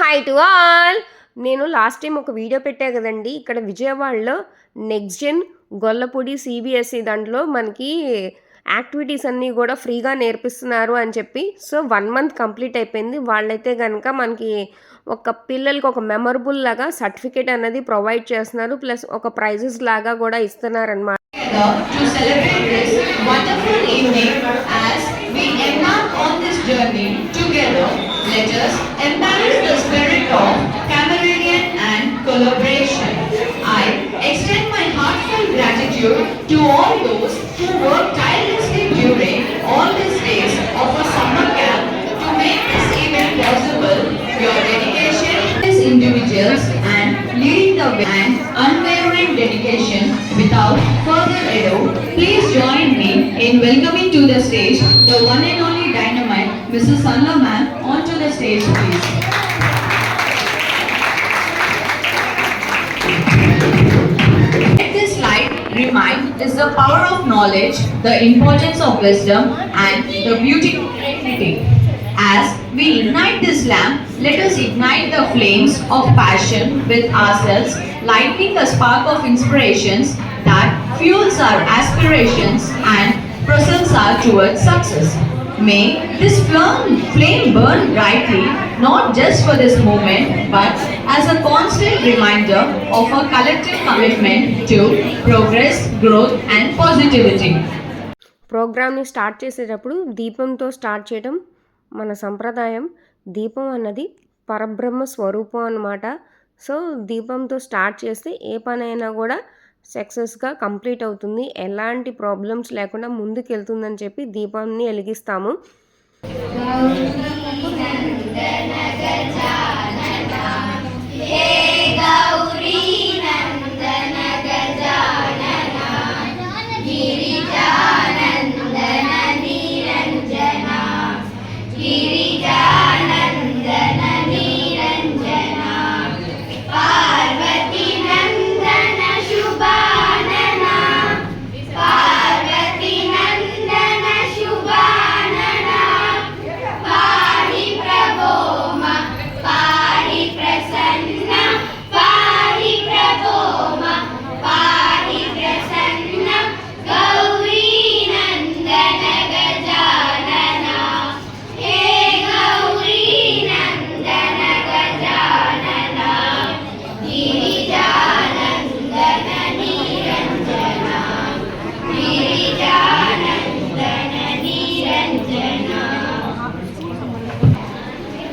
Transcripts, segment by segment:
Hi to all. నేను last time ఒక video పెట్టా కదండి. ఇక్కడ విజయవాడలో నెక్స్ట్ జెన్ గొల్లపూడి సిబిఎస్ఈ దాంట్లో మనకి యాక్టివిటీస్ అన్నీ కూడా ఫ్రీగా నేర్పిస్తున్నారు అని చెప్పి. సో 1 మంత్ కంప్లీట్ అయిపోయింది. వాళ్ళైతే కనుక మనకి ఒక పిల్లలకి ఒక మెమరబుల్ లాగా సర్టిఫికేట్ అనేది ప్రొవైడ్ చేస్తున్నారు. ప్లస్ ఒక ప్రైజెస్ లాగా కూడా ఇస్తున్నారనమాట. To celebrate this wonderful evening as we embark on this journey together, let us embrace the spirit of camaraderie and collaboration. I extend my heartfelt gratitude to all those who work tirelessly during all these days of a summer camp to make this event possible. Your dedication as individuals and leading the way and unwavering dedication. Without further ado, please join me in welcoming to the stage the one and only dynamite Mrs. Sanla ma'am onto the stage, please. Let this slide remind is the power of knowledge, the importance of wisdom, and the beauty of creativity. As we ignite this lamp, let us ignite the flames of passion with ourselves, lighting a spark of inspirations that fuels our aspirations and propels us towards success. May this flame burn brightly, not just for this moment, but as a constant reminder of our collective commitment to progress, growth, and positivity. ప్రోగ్రామ్ని start చేసేటప్పుడు దీపంతో start చేయడం మన సంప్రదాయం. దీపం అన్నది పరబ్రహ్మ స్వరూపం అన్నమాట. సో దీపంతో స్టార్ట్ చేస్తే ఏ పనైనా కూడా సక్సెస్గా కంప్లీట్ అవుతుంది, ఎలాంటి ప్రాబ్లమ్స్ లేకుండా ముందుకు వెళ్తుందని చెప్పి దీపాన్ని వెలిగిస్తాము.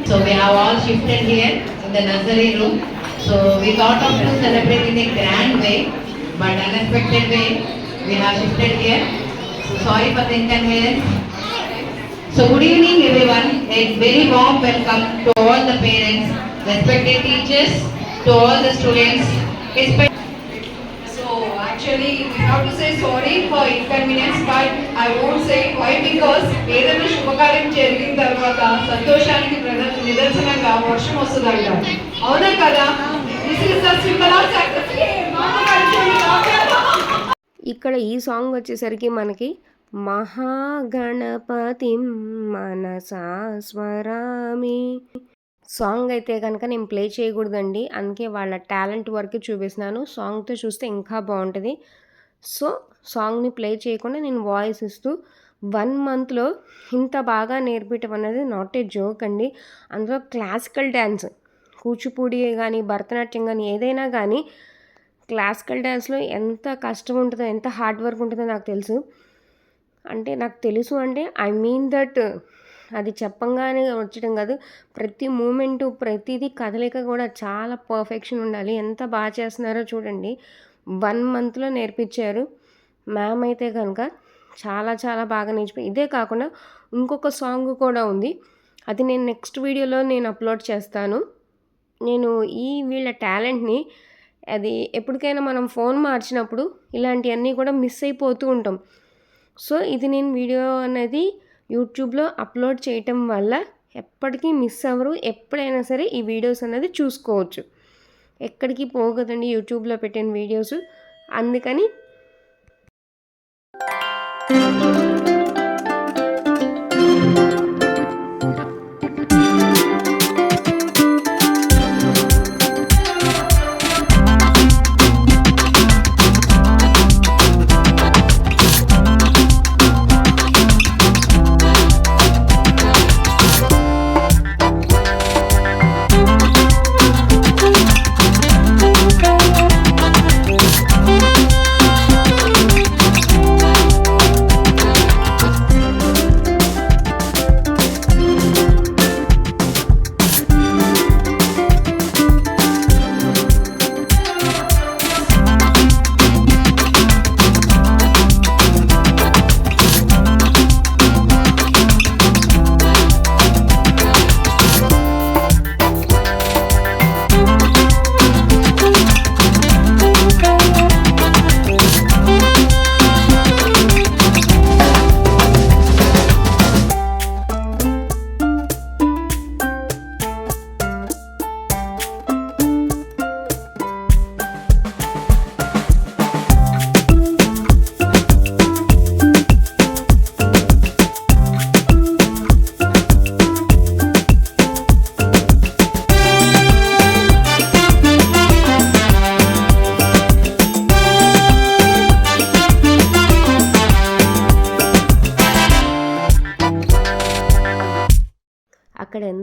So we have all shifted here in the nursery room. So we thought of to celebrate in a grand way, but unexpected way we have shifted here. So sorry for the inconvenience. So good evening everyone. A very warm welcome to all the parents, respected teachers, to all the students. So actually we have to say sorry for inconvenience, but I won't say why, because ఏదైనా శుభకార్యం జరిగిన తర్వాత సంతోషానికి నిదర్శనంగా వర్షం వస్తుందంట. అవునా కదా? ఇక్కడ ఈ సాంగ్ వచ్చేసరికి మనకి మహాగణపతిం మనసా స్వరామి సాంగ్ అయితే కనుక నేను ప్లే చేయకూడదండి, అందుకే వాళ్ళ టాలెంట్ వరకు చూపిస్తున్నాను. సాంగ్తో చూస్తే ఇంకా బాగుంటుంది. సో సాంగ్ని ప్లే చేయకుండా నేను వాయిస్ ఇస్తూ 1 మంత్లో ఇంత బాగా నేర్పించడం అనేది నాట్ ఏ జోక్ అండి. అందులో క్లాసికల్ డ్యాన్స్, కూచిపూడి కానీ భరతనాట్యం కానీ ఏదైనా కానీ క్లాసికల్ డ్యాన్స్లో ఎంత కష్టం ఉంటుందో, ఎంత హార్డ్ వర్క్ ఉంటుందో నాకు తెలుసు. అంటే ఐ మీన్ దట్ అది చెప్పంగానే వచ్చడం కాదు, ప్రతి మూమెంటు ప్రతిదీ కదలిక కూడా చాలా పర్ఫెక్షన్ ఉండాలి. ఎంత బాగా చేస్తున్నారో చూడండి. 1 మంత్లో నేర్పించారు మ్యామ్ అయితే కనుక. చాలా చాలా బాగా నేర్చుకుని. ఇదే కాకుండా ఇంకొక సాంగ్ కూడా ఉంది, అది నేను నెక్స్ట్ వీడియోలో నేను అప్లోడ్ చేస్తాను. నేను వీళ్ళ టాలెంట్ని అది ఎప్పటికైనా మనం ఫోన్ మార్చినప్పుడు ఇలాంటివన్నీ కూడా మిస్ అయిపోతూ ఉంటాం. సో ఇది నేను వీడియో అనేది యూట్యూబ్లో అప్లోడ్ చేయటం వల్ల ఎప్పటికీ మిస్ అవ్వరు. ఎప్పుడైనా సరే ఈ వీడియోస్ అనేది చూసుకోవచ్చు. ఎక్కడికి పోగదండి యూట్యూబ్లో పెట్టిన వీడియోస్. అందుకని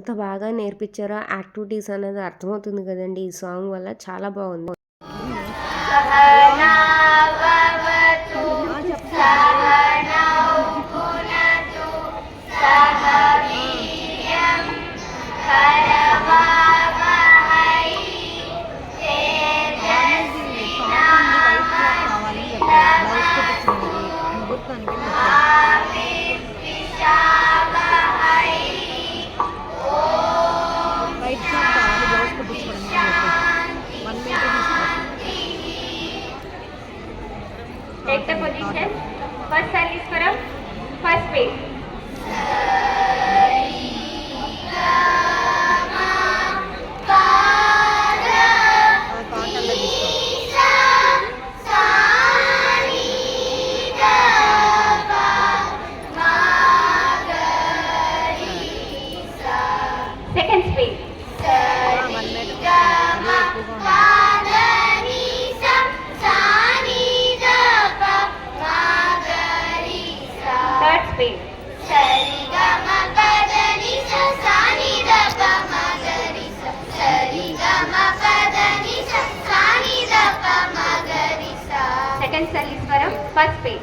ఎంత బాగా నేర్పించారో యాక్టివిటీస్ అనేది అర్థమవుతుంది కదండి ఈ సాంగ్ వల్ల. చాలా బాగుంది. Take the position. First Salishwaram, first page. Second speed. Third speed. Second Salishwaram, first speed.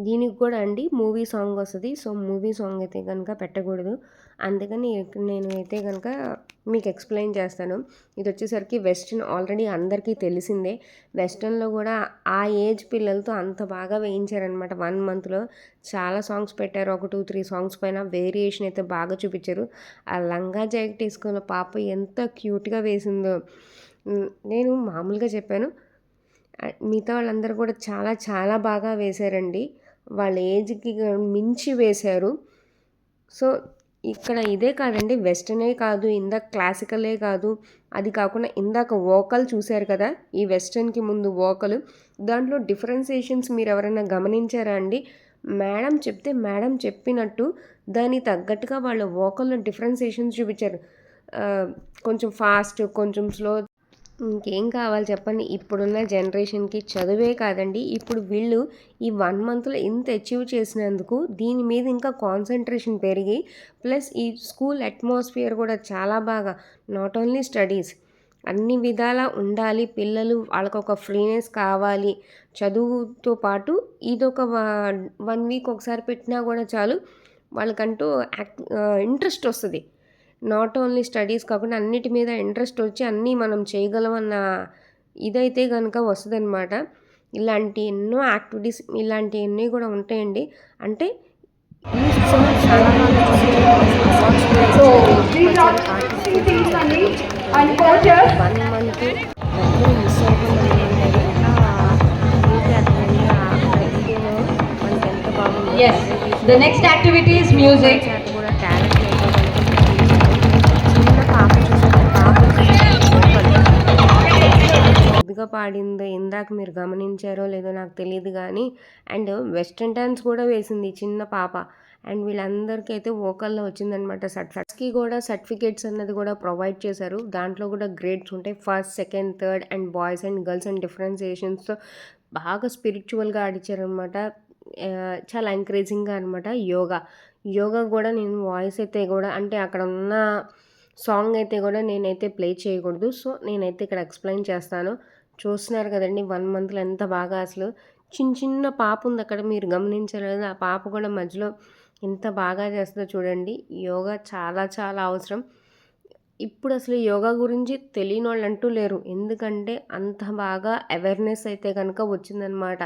దీనికి కూడా అండి మూవీ సాంగ్ వస్తుంది. సో మూవీ సాంగ్ అయితే కనుక పెట్టకూడదు. అందుకని నేను అయితే కనుక మీకు ఎక్స్ప్లెయిన్ చేస్తాను. ఇది వచ్చేసరికి వెస్ట్రన్ ఆల్రెడీ అందరికీ తెలిసిందే. వెస్ట్రన్లో కూడా ఆ ఏజ్ పిల్లలతో అంత బాగా వేయించారనమాట. 1 మంత్లో చాలా సాంగ్స్ పెట్టారు. ఒక 2-3 సాంగ్స్ పైన వేరియేషన్ అయితే బాగా చూపించారు. ఆ లంగా జాకెట్ వేసుకున్న పాప ఎంత క్యూట్గా వేసిందో. నేను మామూలుగా చెప్పాను, మిగతా వాళ్ళందరూ కూడా చాలా చాలా బాగా వేశారండి. వాళ్ళ ఏజ్కి మించి వేశారు. సో ఇక్కడ ఇదే కాదండి, వెస్టర్నే కాదు, ఇందాక క్లాసికలే కాదు, అది కాకుండా ఇందాక వోకల్ చూశారు కదా, ఈ వెస్టర్న్కి ముందు వోకలు, దాంట్లో డిఫరెన్సియేషన్స్ మీరు ఎవరైనా గమనించారా అండి? మేడం చెప్తే మేడం చెప్పినట్టు దానికి తగ్గట్టుగా వాళ్ళ వోకల్లో డిఫరెన్సియేషన్స్ చూపించారు. కొంచెం ఫాస్ట్, కొంచెం స్లో. ఇంకేం కావాలి చెప్పండి? ఇప్పుడున్న జనరేషన్కి చదువే కాదండి, ఇప్పుడు వీళ్ళు ఈ 1 మంత్లో ఇంత అచీవ్ చేసినందుకు దీని మీద ఇంకా కాన్సన్ట్రేషన్ పెరిగి, ప్లస్ ఈ స్కూల్ అట్మాస్ఫియర్ కూడా చాలా బాగా, నాట్ ఓన్లీ స్టడీస్, అన్ని విధాలా ఉండాలి. పిల్లలు వాళ్ళకొక ఫ్రీనెస్ కావాలి. చదువుతో పాటు ఇదొక 1 వీక్ ఒకసారి పెట్టినా కూడా చాలు, వాళ్ళకంటూ ఇంట్రెస్ట్ వస్తుంది. నాట్ ఓన్లీ స్టడీస్ కాకుండా అన్నిటి మీద ఇంట్రెస్ట్ వచ్చి అన్నీ మనం చేయగలమన్న ఇదైతే కనుక వస్తుందన్నమాట. ఇలాంటి ఎన్నో యాక్టివిటీస్ ఇలాంటివన్నీ కూడా ఉంటాయండి. అంటే So these are three things only. And coaches. 1 month miss అవ్వకుండా మనకి ఎంత బాగుంది. Yes. The next activity is music. కూడా టాలెంట్ చిన్న పాప చూసారు, పాప కొద్దిగా పాడింది. ఇందాక మీరు గమనించారో లేదో నాకు తెలియదు కానీ, అండ్ వెస్ట్రన్ డాన్స్ కూడా వేసింది చిన్న పాప. అండ్ వీళ్ళందరికీ అయితే వోకల్లో వచ్చిందనమాట. సర్టిఫికేట్స్కి కూడా సర్టిఫికేట్స్ అన్నది కూడా ప్రొవైడ్ చేశారు. దాంట్లో కూడా గ్రేడ్స్ ఉంటాయి, 1st, 2nd, 3rd, and boys and girls and డిఫరెన్సియేషన్స్తో బాగా స్పిరిచువల్గా ఆడిచ్చారనమాట. చాలా ఎంకరేజింగ్గా అనమాట. యోగా కూడా నేను వాయిస్ అయితే కూడా, అంటే అక్కడ ఉన్న సాంగ్ అయితే కూడా నేనైతే ప్లే చేయకూడదు. సో నేనైతే ఇక్కడ ఎక్స్ప్లెయిన్ చేస్తాను. చూస్తున్నారు కదండి 1 మంత్లో ఎంత బాగా, అసలు చిన్న పాప ఉంది అక్కడ, మీరు గమనించలేదు. ఆ పాప కూడా మధ్యలో ఎంత బాగా చేస్తుందో చూడండి. యోగా చాలా చాలా అవసరం. ఇప్పుడు అసలు యోగా గురించి తెలియని వాళ్ళు అంటూ లేరు. ఎందుకంటే అంత బాగా అవేర్నెస్ అయితే కనుక వచ్చిందనమాట.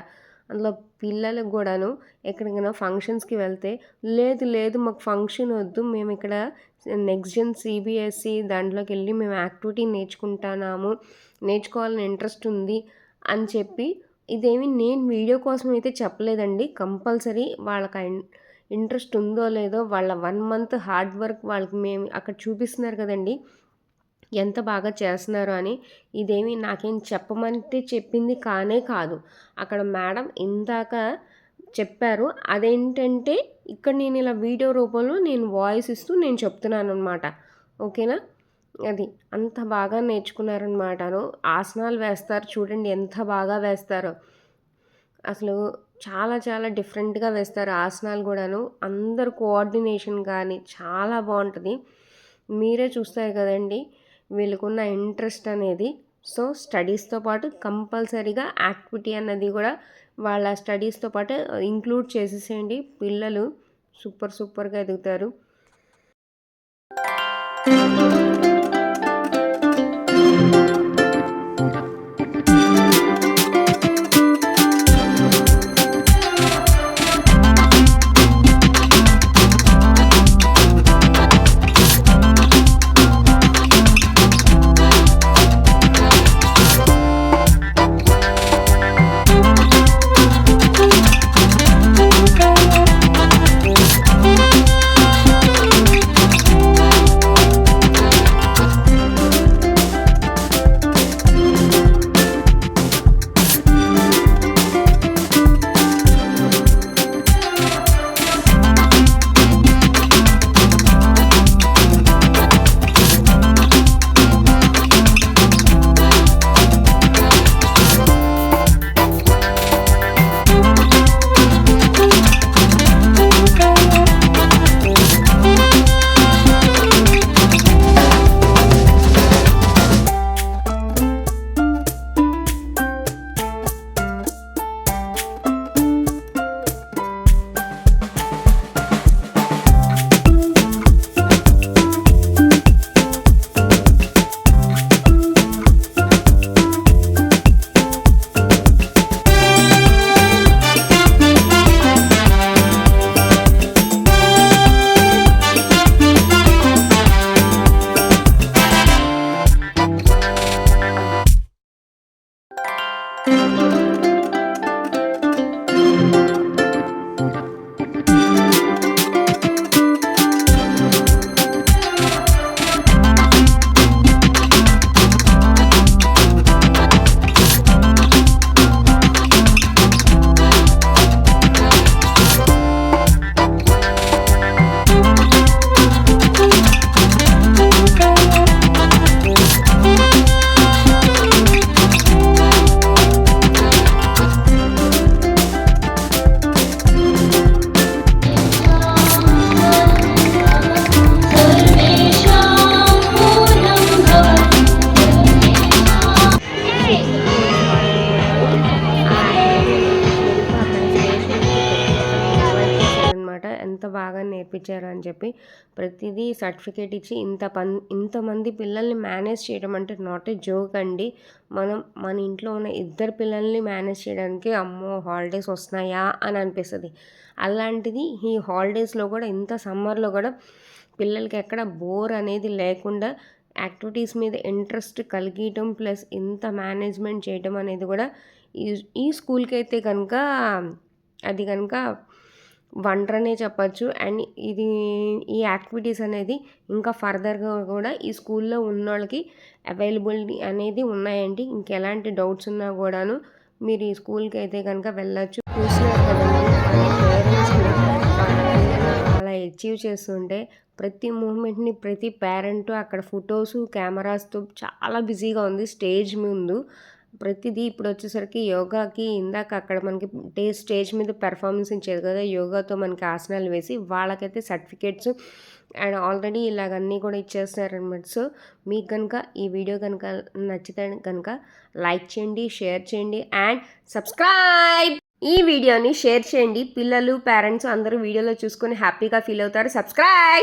అందులో పిల్లలకు కూడాను ఎక్కడికైనా ఫంక్షన్స్కి వెళ్తే లేదు మాకు ఫంక్షన్ వద్దు, మేము ఇక్కడ నెక్స్ట్ జెన్ సిబిఎస్ఈ దాంట్లోకి వెళ్ళి మేము యాక్టివిటీ నేర్చుకోవాలని ఇంట్రెస్ట్ ఉంది అని చెప్పి, ఇదేమి నేను వీడియో కోసం అయితే చెప్పలేదండి. కంపల్సరీ వాళ్ళకి ఇంట్రెస్ట్ ఉందో లేదో వాళ్ళ 1 మంత్ హార్డ్ వర్క్ వాళ్ళకి మేము అక్కడ చూపిస్తున్నారు కదండి ఎంత బాగా చేస్తున్నారు అని. ఇదేమి నాకేం చెప్పమంటే చెప్పింది కానే కాదు. అక్కడ మేడం ఇందాక చెప్పారు. అదేంటంటే ఇక్కడ నేను ఇలా వీడియో రూపంలో నేను వాయిస్ ఇస్తూ నేను చెప్తున్నాను అనమాట. ఓకేనా? అది అంత బాగా నేర్చుకున్నారనమాటను. ఆసనాలు వేస్తారు చూడండి ఎంత బాగా వేస్తారో. అసలు చాలా చాలా డిఫరెంట్గా వేస్తారు ఆసనాలు కూడాను. అందరు కోఆర్డినేషన్ కానీ చాలా బాగుంటుంది. మీరే చూస్తారు కదండి వీళ్ళకున్న ఇంట్రెస్ట్ అనేది. సో స్టడీస్తో పాటు కంపల్సరీగా యాక్టివిటీ అన్నది కూడా వాళ్ళ స్టడీస్తో పాటు ఇంక్లూడ్ చేసేసేయండి. పిల్లలు సూపర్గా ఎదుగుతారు. ఎంత బాగా నేర్పించారు అని చెప్పి ప్రతిదీ సర్టిఫికేట్ ఇచ్చి ఇంతమంది పిల్లల్ని మేనేజ్ చేయడం అంటే నాట్ ఏ జోక్ అండి. మన ఇంట్లో ఉన్న 2 పిల్లల్ని మేనేజ్ చేయడానికి అమ్మో హాలిడేస్ వస్తున్నాయా అని అనిపిస్తుంది. అలాంటిది ఈ హాలిడేస్లో కూడా ఇంత సమ్మర్లో కూడా పిల్లలకి ఎక్కడ బోర్ అనేది లేకుండా యాక్టివిటీస్ మీద ఇంట్రెస్ట్ కలిగించడం ప్లస్ ఇంత మేనేజ్మెంట్ చేయడం అనేది కూడా ఈ స్కూల్కి అయితే కనుక అది కనుక వండరనే చెప్పచ్చు. అండ్ ఈ యాక్టివిటీస్ అనేది ఇంకా ఫర్దర్గా కూడా ఈ స్కూల్లో ఉన్నోళ్ళకి అవైలబిలిటీ అనేది ఉన్నాయండి. ఇంకెలాంటి డౌట్స్ ఉన్నా కూడాను మీరు ఈ స్కూల్కి అయితే కనుక వెళ్ళచ్చు. చూసినారు కదండి పేరెంట్స్ అలా అచీవ్ చేస్తుంటే ప్రతి మూమెంట్ని ప్రతి పేరెంట్ అక్కడ ఫొటోసు కెమెరాస్తో చాలా బిజీగా ఉంది. స్టేజ్ ముందు ప్రతిదీ ఇప్పుడు వచ్చేసరికి యోగాకి ఇందాక అక్కడ మనకి స్టేజ్ మీద పెర్ఫార్మెన్స్ ఇచ్చేది కదా, యోగాతో మనకి ఆసనాలు వేసి వాళ్ళకైతే సర్టిఫికేట్స్ అండ్ ఆల్రెడీ ఇలాగన్నీ కూడా ఇచ్చేస్తారనమాట. సో మీకు కనుక ఈ వీడియో కనుక నచ్చితే కనుక లైక్ చేయండి, షేర్ చేయండి అండ్ సబ్స్క్రైబ్. ఈ వీడియోని షేర్ చేయండి. పిల్లలు పేరెంట్స్ అందరూ వీడియోలో చూసుకొని హ్యాపీగా ఫీల్ అవుతారు. సబ్స్క్రైబ్.